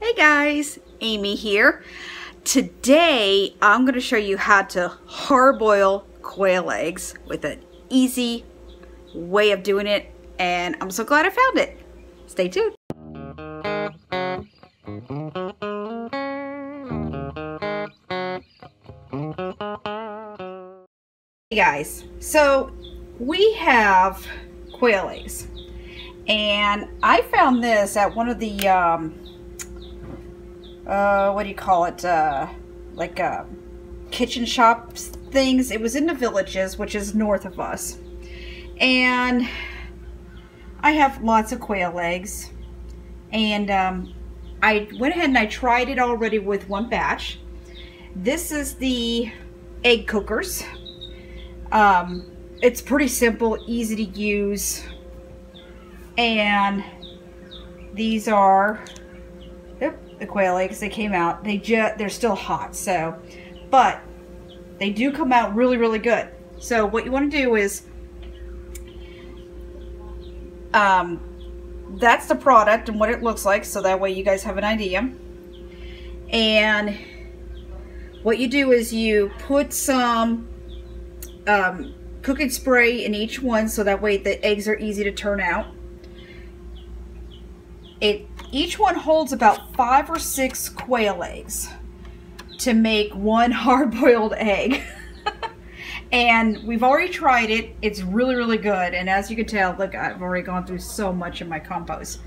Hey guys, Amy here. Today I'm going to show you how to hard boil quail eggs with an easy way of doing it, and I'm so glad I found it. Stay tuned. Hey guys, so we have quail eggs, and I found this at one of the what do you call it, like kitchen shop things. It was in the Villages, which is north of us, and I have lots of quail eggs, and I went ahead and I tried it already with one batch. This is the egg cookers. It's pretty simple, easy to use, and these are the quail eggs. They came out, they're still hot, so, but they do come out really good. So what you want to do is, that's the product and what it looks like, so that way you guys have an idea. And what you do is you put some cooking spray in each one, so that way the eggs are easy to turn out. Each one holds about 5 or 6 quail eggs to make one hard-boiled egg. And we've already tried it. It's really good. And as you can tell, look, I've already gone through so much in my compost.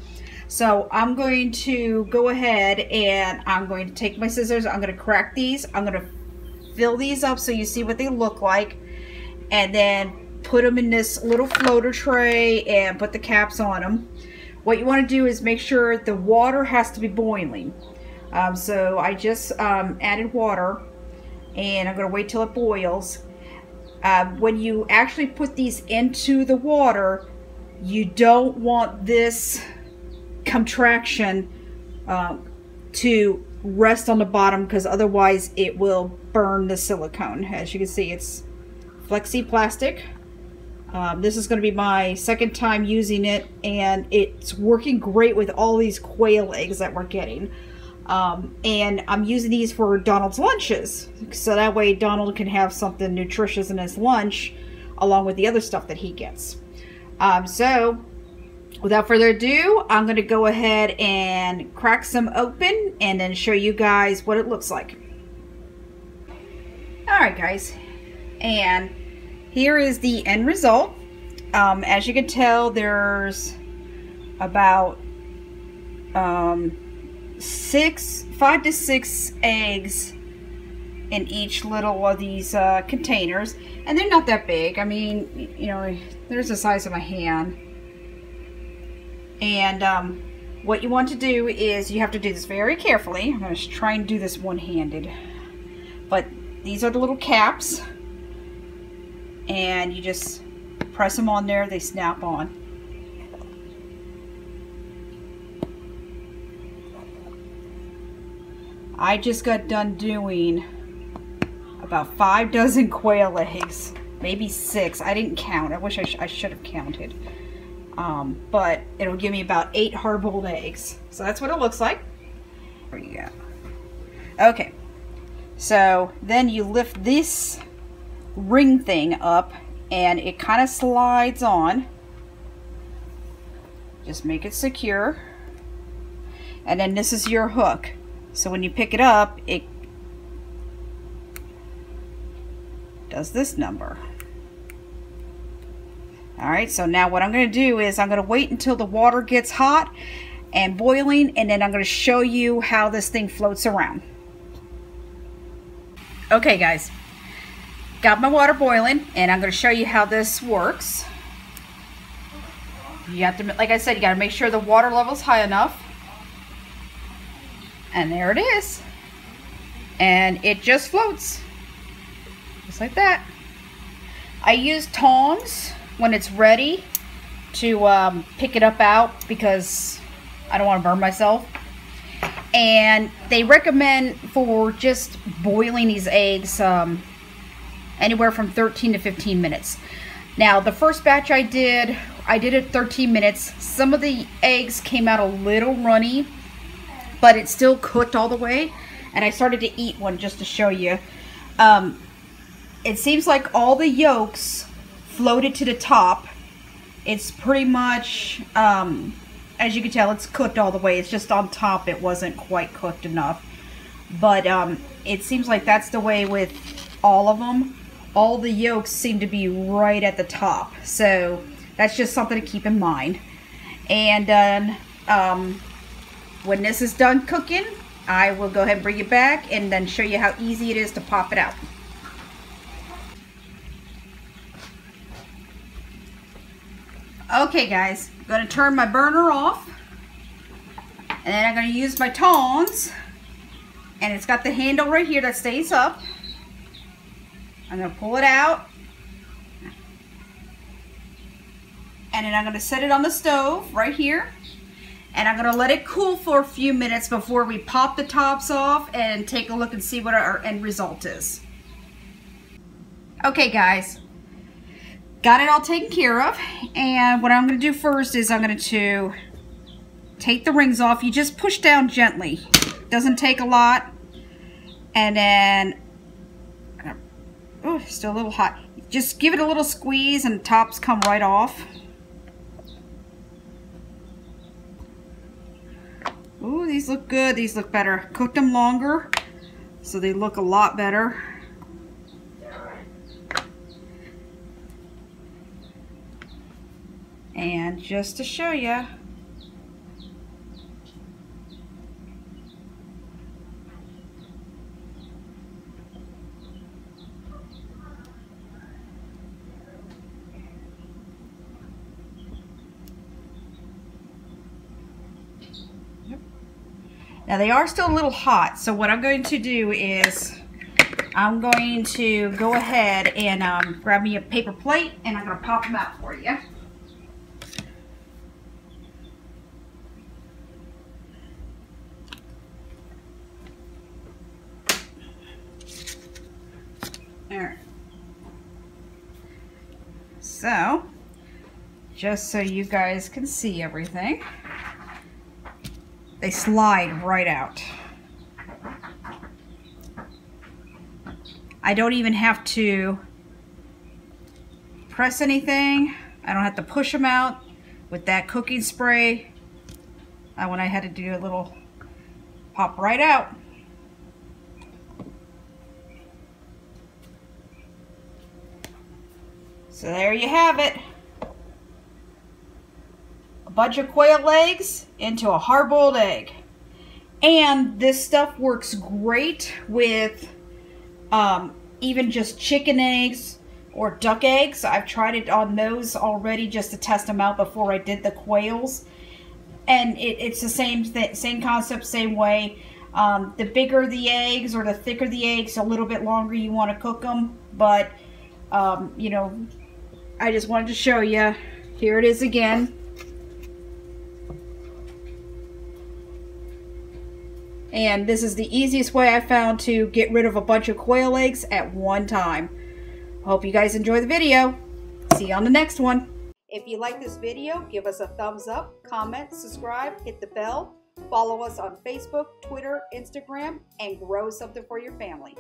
So I'm going to go ahead and I'm going to take my scissors. I'm going to crack these. I'm going to fill these up so you see what they look like. And then put them in this little floater tray and put the caps on them. What you want to do is make sure the water has to be boiling. So I just added water, and I'm going to wait till it boils. When you actually put these into the water, you don't want this contraction to rest on the bottom, because otherwise it will burn the silicone. As you can see, it's flexi plastic. This is going to be my second time using it, and it's working great with all these quail eggs that we're getting. And I'm using these for Donald's lunches, so that way Donald can have something nutritious in his lunch along with the other stuff that he gets. So without further ado, I'm going to go ahead and crack some open and then show you guys what it looks like. Alright guys, and here is the end result. As you can tell, there's about 5 to 6 eggs in each little of these containers, and they're not that big. I mean, you know, there's the size of my hand. And what you want to do is you have to do this very carefully. I'm going to try and do this one-handed, but these are the little caps. And you just press them on there, they snap on. I just got done doing about 5 dozen quail eggs, maybe 6. I didn't count. I wish I should have counted. But it'll give me about 8 hard-boiled eggs. So that's what it looks like. There you go. Okay, so then you lift this ring thing up, and it kind of slides on. Just make it secure, and then this is your hook, so when you pick it up, it does this number. Alright, so now what I'm going to do is I'm going to wait until the water gets hot and boiling, and then I'm going to show you how this thing floats around. Okay guys, got my water boiling, and I'm going to show you how this works. You have to, like I said, you got to make sure the water level's high enough. And there it is. And it just floats. Just like that. I use tongs when it's ready to pick it up out, because I don't want to burn myself. And they recommend for just boiling these eggs anywhere from 13 to 15 minutes. Now, the first batch I did it 13 minutes. Some of the eggs came out a little runny, but it's still cooked all the way. And I started to eat one just to show you. It seems like all the yolks floated to the top. It's pretty much, as you can tell, it's cooked all the way. It's just on top it wasn't quite cooked enough. But it seems like that's the way with all of them. All the yolks seem to be right at the top. So that's just something to keep in mind. And then when this is done cooking, I will go ahead and bring it back and then show you how easy it is to pop it out. Okay guys, I'm going to turn my burner off. And then I'm going to use my tongs. And it's got the handle right here that stays up. I'm going to pull it out. And then I'm going to set it on the stove right here. And I'm going to let it cool for a few minutes before we pop the tops off and take a look and see what our end result is. Okay guys, got it all taken care of. And what I'm going to do first is I'm going to take the rings off. You just push down gently. Doesn't take a lot. And then, oh, still a little hot. Just give it a little squeeze and the tops come right off. Ooh, these look good. These look better. Cooked them longer, so they look a lot better. And just to show you, now they are still a little hot, so what I'm going to do is I'm going to go ahead and grab me a paper plate and I'm going to pop them out for you. Alright. So, just so you guys can see everything. They slide right out. I don't even have to press anything. I don't have to push them out with that cooking spray. When I had to do a little pop right out. So there you have it. A bunch of quail eggs into a hard-boiled egg. And this stuff works great with even just chicken eggs or duck eggs. I've tried it on those already just to test them out before I did the quails. And it's the same concept, same way. The bigger the eggs or the thicker the eggs, a little bit longer you want to cook them. But, you know, I just wanted to show you. Here it is again. And this is the easiest way I found to get rid of a bunch of quail eggs at one time. Hope you guys enjoy the video. See you on the next one. If you like this video, give us a thumbs up, comment, subscribe, hit the bell, follow us on Facebook, Twitter, Instagram, and grow something for your family.